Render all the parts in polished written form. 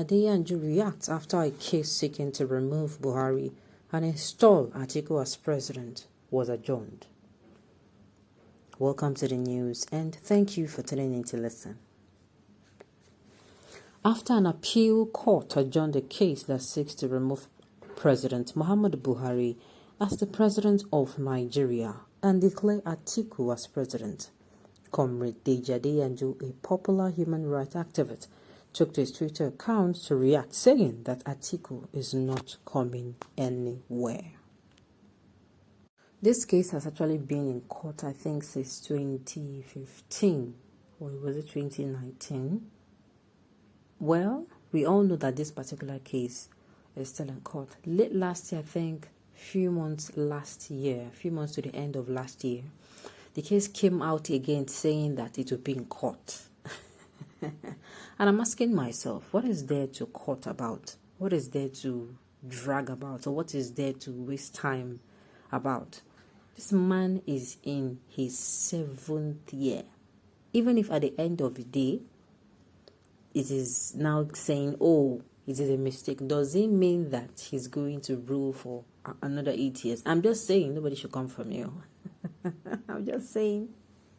Adeyanju reacts after a case seeking to remove Buhari and install Atiku as president was adjourned. Welcome to the news and thank you for tuning in to listen. After an appeal court adjourned a case that seeks to remove President Muhammadu Buhari as the president of Nigeria and declare Atiku as president, Comrade Deji Adeyanju, a popular human rights activist, took to his Twitter account to react, saying that Atiku is not coming anywhere. This case has actually been in court, I think, since 2015, or was it 2019? Well, we all know that this particular case is still in court. Late last year, I think, few months to the end of last year, the case came out again saying that it would be in court. And I'm asking myself, what is there to court about? What is there to drag about? Or what is there to waste time about? This man is in his 7th year. Even if at the end of the day, it is now saying, oh, it is a mistake, does it mean that he's going to rule for another 8 years? I'm just saying, nobody should come from you. I'm just saying.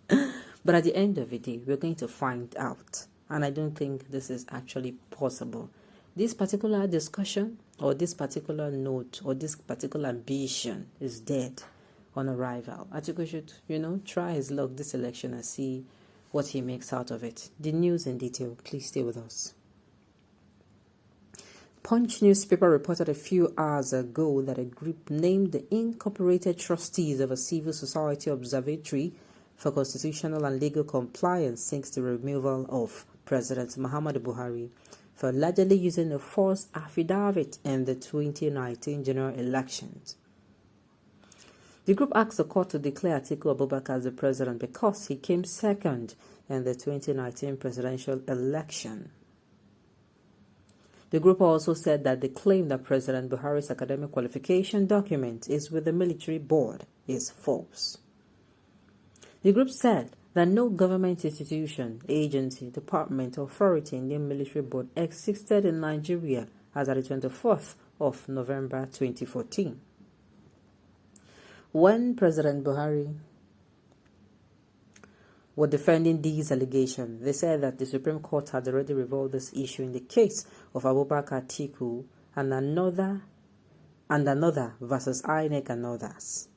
But at the end of the day, we're going to find out. And I don't think this is actually possible. This particular discussion, or this particular note, or this particular ambition is dead on arrival. Atiku should, try his luck this election and see what he makes out of it. The news in detail, please stay with us. Punch newspaper reported a few hours ago that a group named the Incorporated Trustees of a Civil Society Observatory for Constitutional and Legal Compliance seeks the removal of President Muhammadu Buhari for allegedly using a false affidavit in the 2019 general elections. The group asked the court to declare Atiku Abubakar as the president because he came second in the 2019 presidential election. The group also said that the claim that President Buhari's academic qualification document is with the military board is false. The group said that no government institution, agency, department, authority in the military board existed in Nigeria as at the 24th of November 2014. When President Buhari were defending these allegations, they said that the Supreme Court had already resolved this issue in the case of Abubakar Atiku and another versus INEC and others.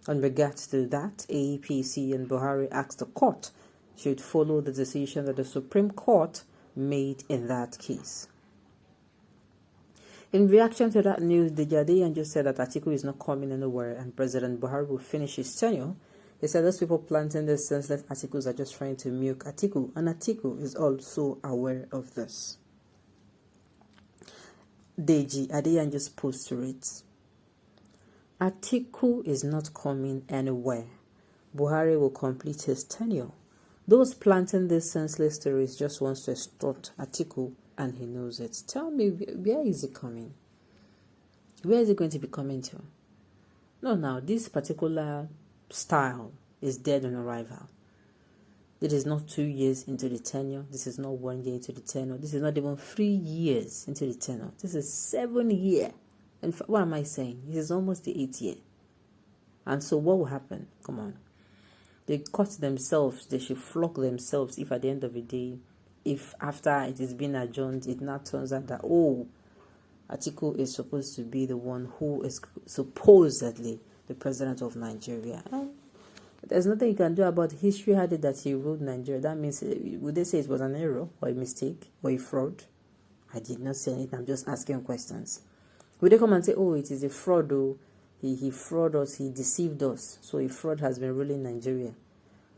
In regards to that, APC and Buhari asked the court should follow the decision that the Supreme Court made in that case. In reaction to that news, Deji Adeyanju said that Atiku is not coming anywhere and President Buhari will finish his tenure. He said those people planting this senseless articles are just trying to milk Atiku, and Atiku is also aware of this. Deji Adeyanju's post to read, Atiku is not coming anywhere. Buhari will complete his tenure. Those planting this senseless stories just wants to extort Atiku, and he knows it. Tell me, where is he coming? Where is he going to be coming to? No, now, this particular style is dead on arrival. It is not 2 years into the tenure. This is not 1 year into the tenure. This is not even 3 years into the tenure. This is 7 years. And what am I saying? This is almost the 8th year. And so what will happen? Come on. They cut themselves. They should flog themselves if at the end of the day, if after it is being adjourned, it now turns out that, Atiku is supposed to be the one who is supposedly the president of Nigeria. There's nothing you can do about it. History had it that he ruled Nigeria. That means, would they say it was an error or a mistake or a fraud? I did not say anything. I'm just asking questions. Would they come and say, it is a fraud, he frauded us, he deceived us, so a fraud has been ruling Nigeria?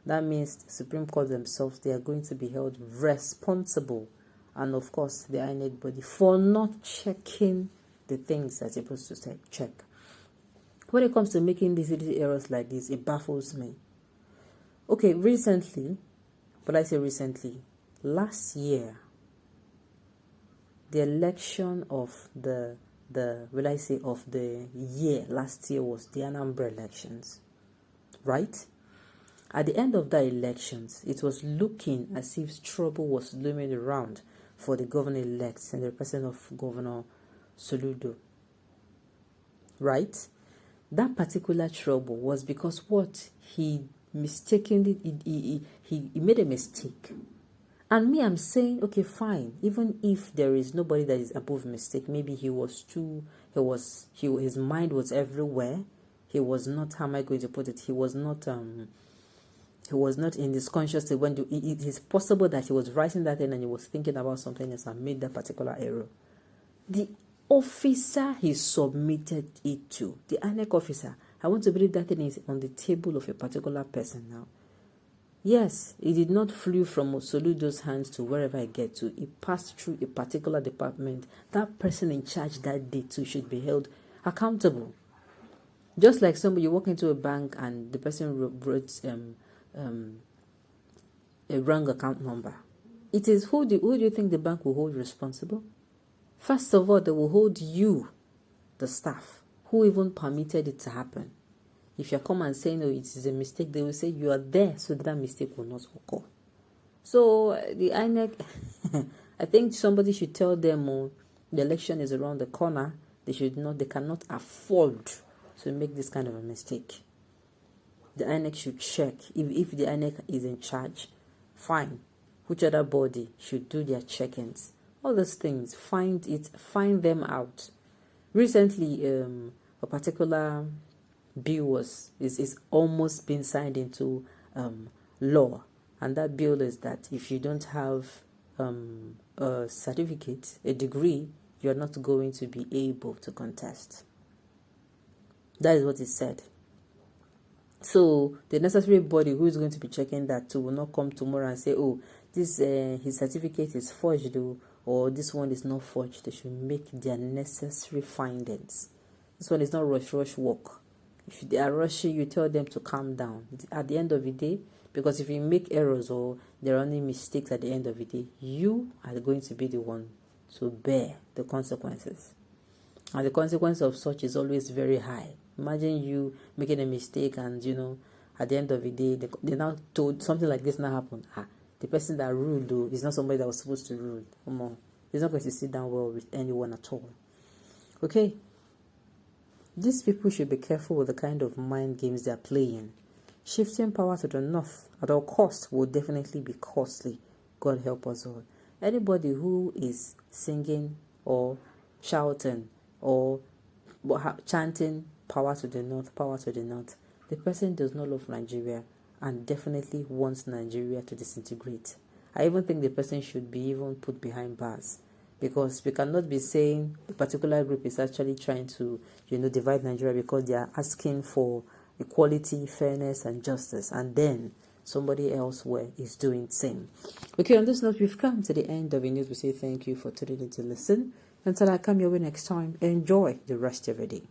That means the Supreme Court themselves, they are going to be held responsible, and of course the INEC body, for not checking the things they're supposed to check. When it comes to making these little errors like this, it baffles me. Okay, last year, the election of the year last year was the Anambra elections, right? At the end of the elections, it was looking as if trouble was looming around for the governor-elect and the president of Governor Soludo. Right? That particular trouble was because what? He mistakenly, he made a mistake. And me, I'm saying, okay, fine. Even if there is nobody that is above mistake, maybe his mind was everywhere. He was not, how am I going to put it? He was not in this conscious state. It is possible that he was writing that in and he was thinking about something else and made that particular error. The officer he submitted it to, the INEC officer, I want to believe that thing is on the table of a particular person now. Yes, it did not flew from Soludo's hands to wherever I get to. It passed through a particular department. That person in charge that day too should be held accountable. Just like somebody, you walk into a bank and the person wrote a wrong account number. It is who do you think the bank will hold responsible? First of all, they will hold you, the staff, who even permitted it to happen. If you come and say, no, it is a mistake, they will say you are there so that mistake will not occur. So the INEC, I think somebody should tell them the election is around the corner. They cannot afford to make this kind of a mistake. The INEC should check. If the INEC is in charge, fine. Which other body should do their check-ins? All those things, find them out. Recently, a particular bill is almost been signed into law, and that bill is that if you don't have a certificate, a degree, you're not going to be able to contest. That is what it said. So the necessary body who is going to be checking that too will not come tomorrow and say, oh, this his certificate is forged, or this one is not forged. They should make their necessary findings. This one is not rush work. If they are rushing, you tell them to calm down. At the end of the day, because if you make errors or there are any mistakes at the end of the day, you are going to be the one to bear the consequences. And the consequence of such is always very high. Imagine you making a mistake and, at the end of the day, they now told something like this now happened. The person that ruled, though, is not somebody that was supposed to rule. Come on. He's not going to sit down well with anyone at all. Okay? These people should be careful with the kind of mind games they are playing. Shifting power to the north at all costs will definitely be costly. God help us all. Anybody who is singing or shouting or chanting power to the north, the person does not love Nigeria and definitely wants Nigeria to disintegrate. I even think the person should be even put behind bars, because we cannot be saying a particular group is actually trying to, divide Nigeria because they are asking for equality, fairness, and justice, and then somebody elsewhere is doing the same. Okay, on this note, we've come to the end of the news. We say thank you for tuning in to listen. Until I come your way next time, enjoy the rest of your day.